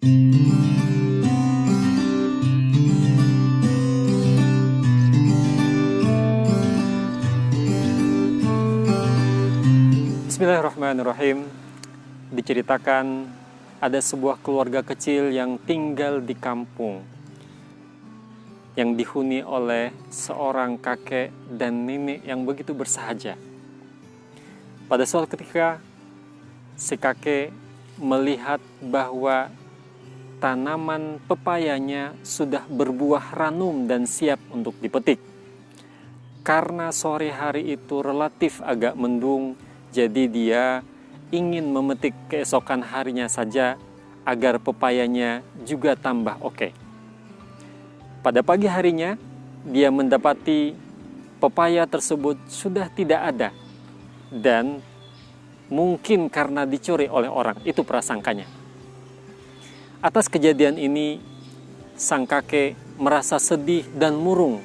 Bismillahirrahmanirrahim. Diceritakan ada sebuah keluarga kecil yang tinggal di kampung yang dihuni oleh seorang kakek dan nenek yang begitu bersahaja. Pada suatu ketika, si kakek melihat bahwa tanaman pepayanya sudah berbuah ranum dan siap untuk dipetik. Karena sore hari itu relatif agak mendung, jadi dia ingin memetik keesokan harinya saja agar pepayanya juga tambah oke. Pada pagi harinya, dia mendapati pepaya tersebut sudah tidak ada. Dan mungkin karena dicuri oleh orang, itu prasangkanya. Atas kejadian ini, sang kakek merasa sedih dan murung.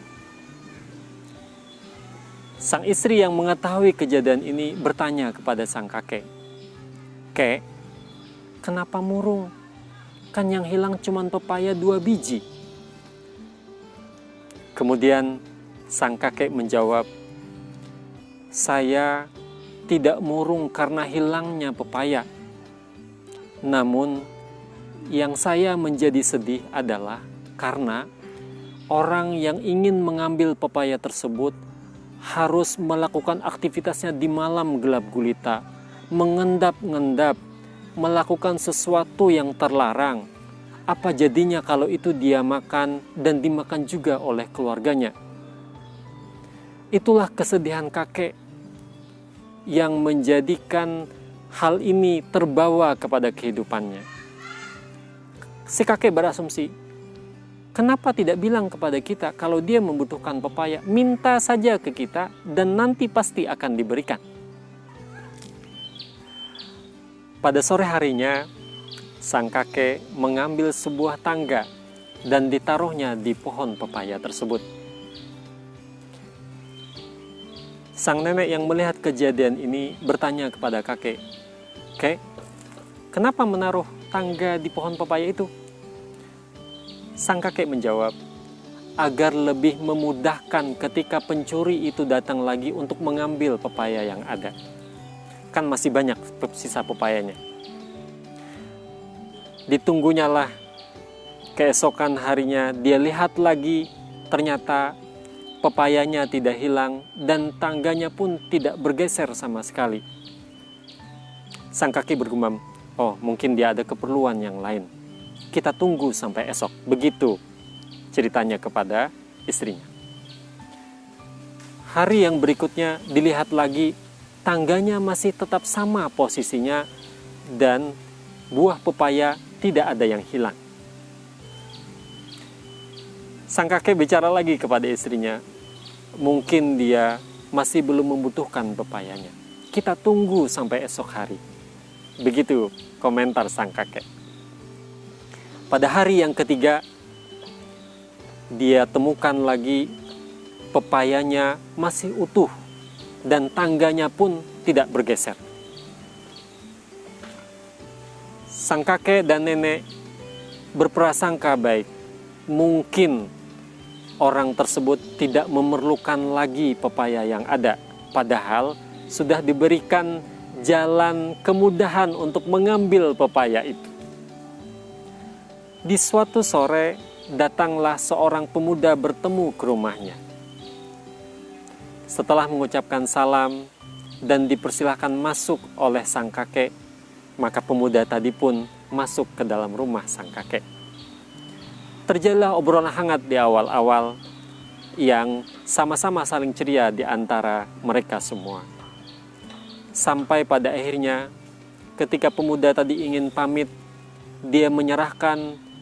Sang istri yang mengetahui kejadian ini bertanya kepada sang kakek, "Kek, kenapa murung? Kan yang hilang cuma pepaya 2 biji." Kemudian sang kakek menjawab, "Saya tidak murung karena hilangnya pepaya. Namun yang saya menjadi sedih adalah karena orang yang ingin mengambil pepaya tersebut harus melakukan aktivitasnya di malam gelap gulita, mengendap-ngendap, melakukan sesuatu yang terlarang. Apa jadinya kalau itu dia makan dan dimakan juga oleh keluarganya?" Itulah kesedihan kakek yang menjadikan hal ini terbawa kepada kehidupannya. Si kakek berasumsi, kenapa tidak bilang kepada kita kalau dia membutuhkan pepaya, minta saja ke kita dan nanti pasti akan diberikan. Pada sore harinya, sang kakek mengambil sebuah tangga dan ditaruhnya di pohon pepaya tersebut. Sang nenek yang melihat kejadian ini bertanya kepada kakek, "Kek, kenapa menaruh tangga di pohon pepaya itu?" Sang kakek menjawab, "Agar lebih memudahkan ketika pencuri itu datang lagi untuk mengambil pepaya yang ada. Kan masih banyak sisa pepayanya." Ditunggунyalah keesokan harinya, dia lihat lagi, ternyata pepayanya tidak hilang dan tangganya pun tidak bergeser sama sekali. Sang kakek bergumam, "Oh, mungkin dia ada keperluan yang lain. Kita tunggu sampai esok." Begitu ceritanya kepada istrinya. Hari yang berikutnya dilihat lagi, tangganya masih tetap sama posisinya dan buah pepaya tidak ada yang hilang. Sang kakek bicara lagi kepada istrinya, "Mungkin dia masih belum membutuhkan pepayanya. Kita tunggu sampai esok hari." Begitu komentar sang kakek. Pada hari yang ketiga, dia temukan lagi pepayanya masih utuh dan tangganya pun tidak bergeser. Sang kakek dan nenek berprasangka baik. Mungkin orang tersebut tidak memerlukan lagi pepaya yang ada, padahal sudah diberikan jalan kemudahan untuk mengambil pepaya itu. Di suatu sore, datanglah seorang pemuda bertemu ke rumahnya. Setelah mengucapkan salam dan dipersilahkan masuk oleh sang kakek, maka pemuda tadi pun masuk ke dalam rumah sang kakek. Terjadilah obrolan hangat di awal-awal yang sama-sama saling ceria di antara mereka semua. Sampai pada akhirnya, ketika pemuda tadi ingin pamit, dia menyerahkan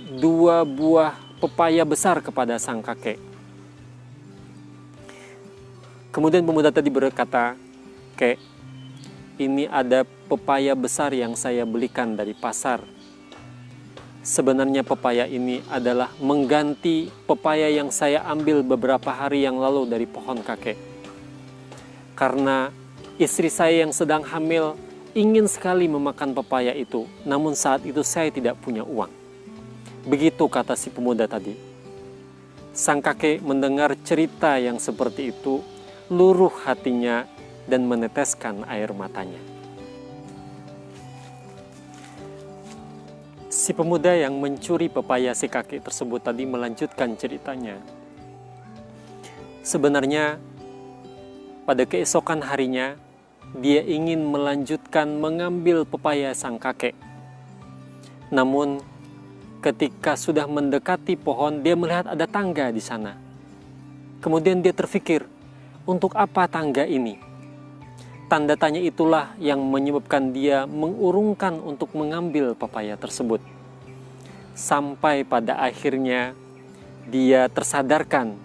2 buah pepaya besar kepada sang kakek. Kemudian pemuda tadi berkata, "Kek, ini ada pepaya besar yang saya belikan dari pasar. Sebenarnya pepaya ini adalah mengganti pepaya yang saya ambil beberapa hari yang lalu dari pohon kakek. Karena istri saya yang sedang hamil ingin sekali memakan pepaya itu, namun saat itu saya tidak punya uang. Begitu kata si pemuda tadi. Sang kakek mendengar cerita yang seperti itu, luruh hatinya dan meneteskan air matanya. Si pemuda yang mencuri pepaya si kakek tersebut tadi melanjutkan ceritanya. Sebenarnya pada keesokan harinya dia ingin melanjutkan mengambil pepaya sang kakek. Namun ketika sudah mendekati pohon, dia melihat ada tangga di sana. Kemudian dia terfikir, untuk apa tangga ini? Tanda tanya itulah yang menyebabkan dia mengurungkan untuk mengambil pepaya tersebut. Sampai pada akhirnya dia tersadarkan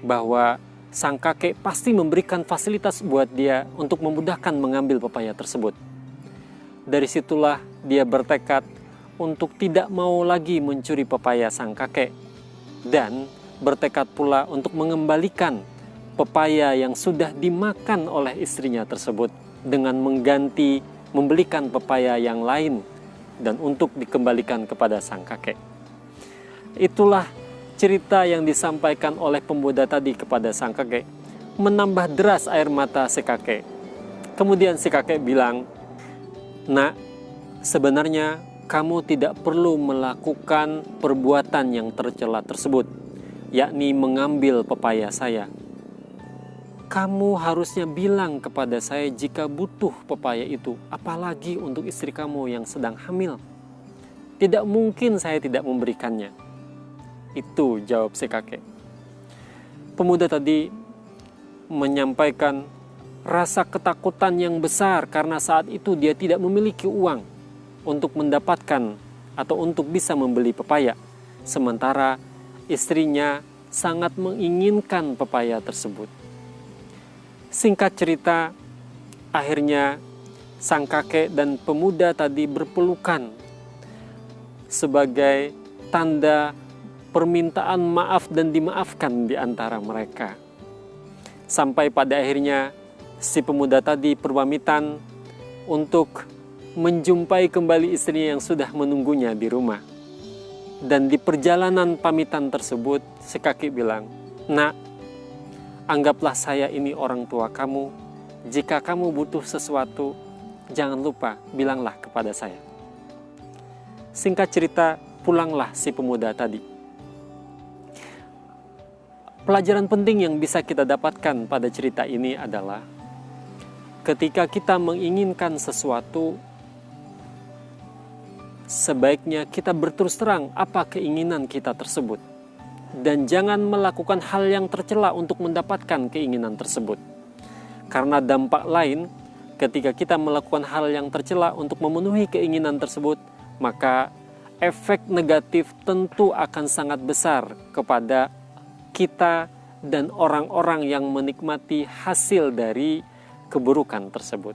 bahwa sang kakek pasti memberikan fasilitas buat dia untuk memudahkan mengambil pepaya tersebut. Dari situlah dia bertekad untuk tidak mau lagi mencuri pepaya sang kakek, dan bertekad pula untuk mengembalikan pepaya yang sudah dimakan oleh istrinya tersebut dengan mengganti membelikan pepaya yang lain dan untuk dikembalikan kepada sang kakek. Itulah cerita yang disampaikan oleh pemuda tadi kepada sang kakek, menambah deras air mata si kakek. Kemudian si kakek bilang, "Nak, sebenarnya kamu tidak perlu melakukan perbuatan yang tercela tersebut, yakni mengambil pepaya saya. Kamu harusnya bilang kepada saya jika butuh pepaya itu, apalagi untuk istri kamu yang sedang hamil. Tidak mungkin saya tidak memberikannya." Itu jawab si kakek. Pemuda tadi menyampaikan rasa ketakutan yang besar karena saat itu dia tidak memiliki uang untuk mendapatkan atau untuk bisa membeli pepaya. Sementara istrinya sangat menginginkan pepaya tersebut. Singkat cerita, akhirnya sang kakek dan pemuda tadi berpelukan sebagai tanda permintaan maaf dan dimaafkan di antara mereka. Sampai pada akhirnya si pemuda tadi berpamitan untuk menjumpai kembali istrinya yang sudah menunggunya di rumah. Dan di perjalanan pamitan tersebut si kakek bilang, "Nak, anggaplah saya ini orang tua kamu. Jika kamu butuh sesuatu, jangan lupa bilanglah kepada saya." Singkat cerita, pulanglah si pemuda tadi. Pelajaran penting yang bisa kita dapatkan pada cerita ini adalah ketika kita menginginkan sesuatu, sebaiknya kita berterus terang apa keinginan kita tersebut. Dan jangan melakukan hal yang tercela untuk mendapatkan keinginan tersebut. Karena dampak lain, ketika kita melakukan hal yang tercela untuk memenuhi keinginan tersebut, maka efek negatif tentu akan sangat besar kepada kita dan orang-orang yang menikmati hasil dari keburukan tersebut.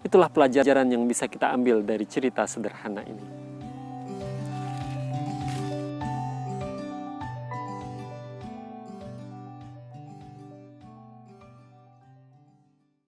Itulah pelajaran yang bisa kita ambil dari cerita sederhana ini.